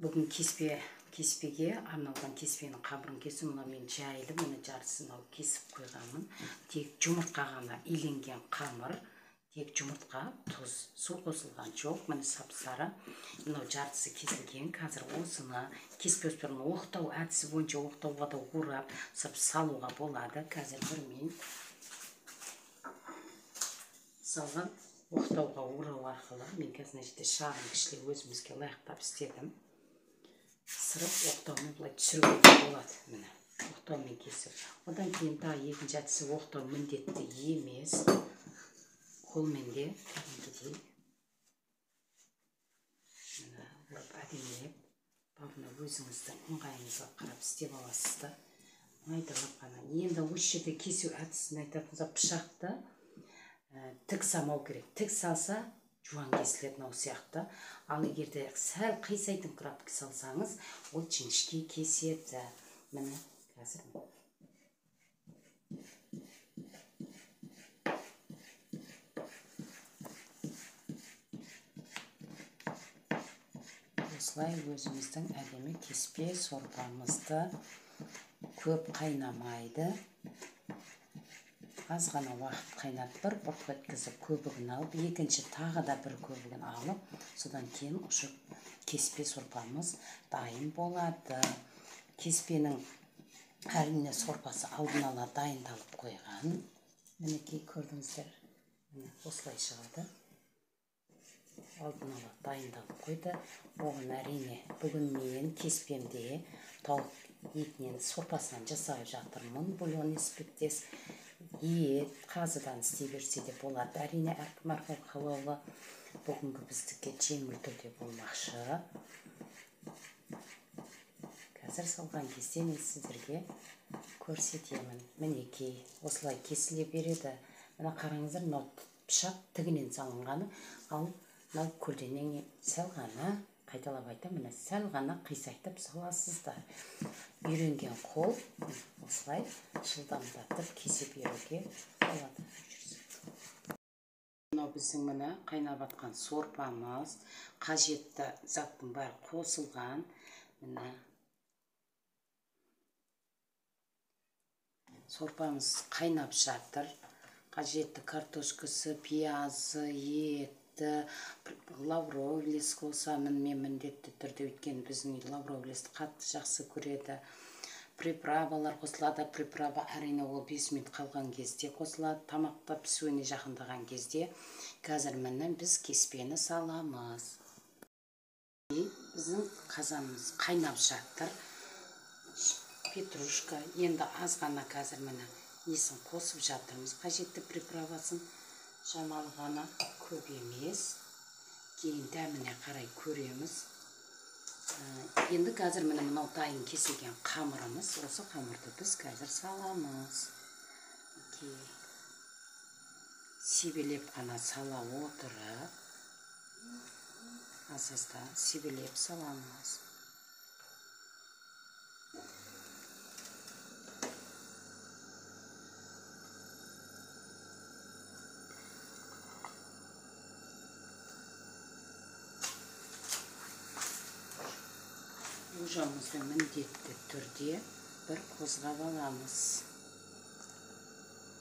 Бүгін кеспеге арналған кеспенің қабырын кесу. Мына мен жайлы мұны жартысын алып кесіп қойғанмын. Тек жұмыртқа ғана иленген қамыр, тек жұмыртқа, тұз, су қосылған жоқ. Міне сап-сары. Мынау жартысы кесілген. Қазір осыны кеспе өспірін оқтау әдісі бойынша оқтауға да орап салуға болады. Қазір бір мен салған оқтауға орау арқылы мен қазір шағын кішілі өзімізге лайықтап істедім. Сырып оқтаумен бұлай түсіруге болады. Міне оқтаумен кесіп. Одан кейін тағы екінші әдісі оқтау міндетті емес. Қолмен де кетейік. Міне ұрып әдемелеп, бабына өзіңіздің ыңғайыңызға қарап істеп аласыздар. Майдалап қана. Енді осы жерде кесу әдісін айтатынызда пышақты тік салмау керек. Тік салса жуан кесілетін ау сияқты. Ал егерде сәл қисайтыңқырап салсаңыз, ол жіңішке кеседі. Міне қазір осылай өзіміздің әдемі кеспе сорпамызды көп қайнамайды. Аз ғана уақыт қайнатып, бір бұрқ еткізіп көбігін алып, екінші тағы да бір көбігін алып, содан кейін ұшы кеспе сорпамыз дайын болады. Кеспенің әрине сорпасы алдын ала дайындалып қойған. Мінекей көрдіңіздер, осылай шығады. Алдын ала дайындалып қойды. Оған әрине бүгін мен кеспемде тауық етінен сорпасынан жасап жатырмын. Бульон іспеттес. Ет, қазыдан істей берсе де болады. Әрине әркім қалаулы. Бүгінгі біздікі жеңіл түрде болмақшы. Қазір салған кезде мен сіздерге көрсетемін. Мінекей осылай кесіле береді. Мына қараңыздар, мынау пышақ тігінен салынғаны, ал мынау көлденең сәл ғана, қайталап айтам, міне сәл ғана қисайтып саласыздар. Үйренген қол осылай жылдамдатып кесе беруге болады. Мынау біздің міне қайнап атқан сорпамыз, қажетті заттың бәрі қосылған. Міне сорпамыз қайнап жатыр. Қажетті картошкасы, пиязы, еті, лавровлес қоса мен міндетті түрде өткен біздің лавровлесті қатты жақсы көреді. Приправалар қосылады. Приправа әрине ол 5 минут қалған кезде қосылады. Тамақта пісуіне жақындаған кезде. Қазір міне біз кеспені саламыз. Біздің қазанымыз қайнап жатыр. Петрушка. Енді аз ғана қазір міне несін қосып жатырмыз. Қажетті приправасын шамалы көп емес. Кейін дәміне қарай көреміз. Енді қазір мынау дайын кесілген қамырымыз. Осы қамырды біз қазір саламыз. Себелеп қана сала отырып, аз-аздан себелеп саламыз. Ужамызды міндетті түрде бір қозғап аламыз.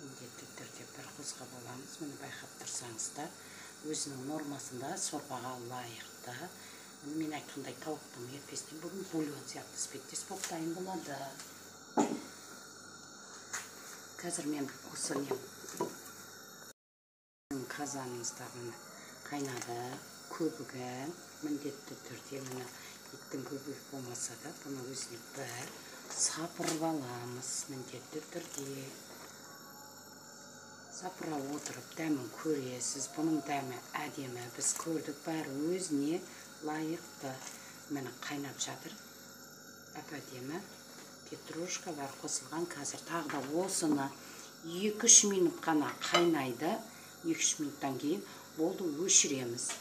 Міндетті түрде бір қозғап аламыз. Мұны байқап тұрсаңыздар, өзінің нормасында сорпаға лайықты. Мен айтқандай тауықтың етпесінен бүгін бульон сияқты іспеттес болып дайын болады. Қазір мен осы қазанымыздағы қайнады көбігі міндетті түрде еттің көбігі болмаса да, бұны өзіне бір сапырып аламыз міндетті түрде. Сапыра отырып дәмін көресіз. Бұның дәмі әдемі. Біз көрдік, бәрі өзіне лайықты. Мені қайнап жатыр. Әп-әдемі петрушка бар қосылған. Қазір тағы да осыны 2-3 минут қана қайнайды. 2-3 минуттан кейін болды, өшіреміз.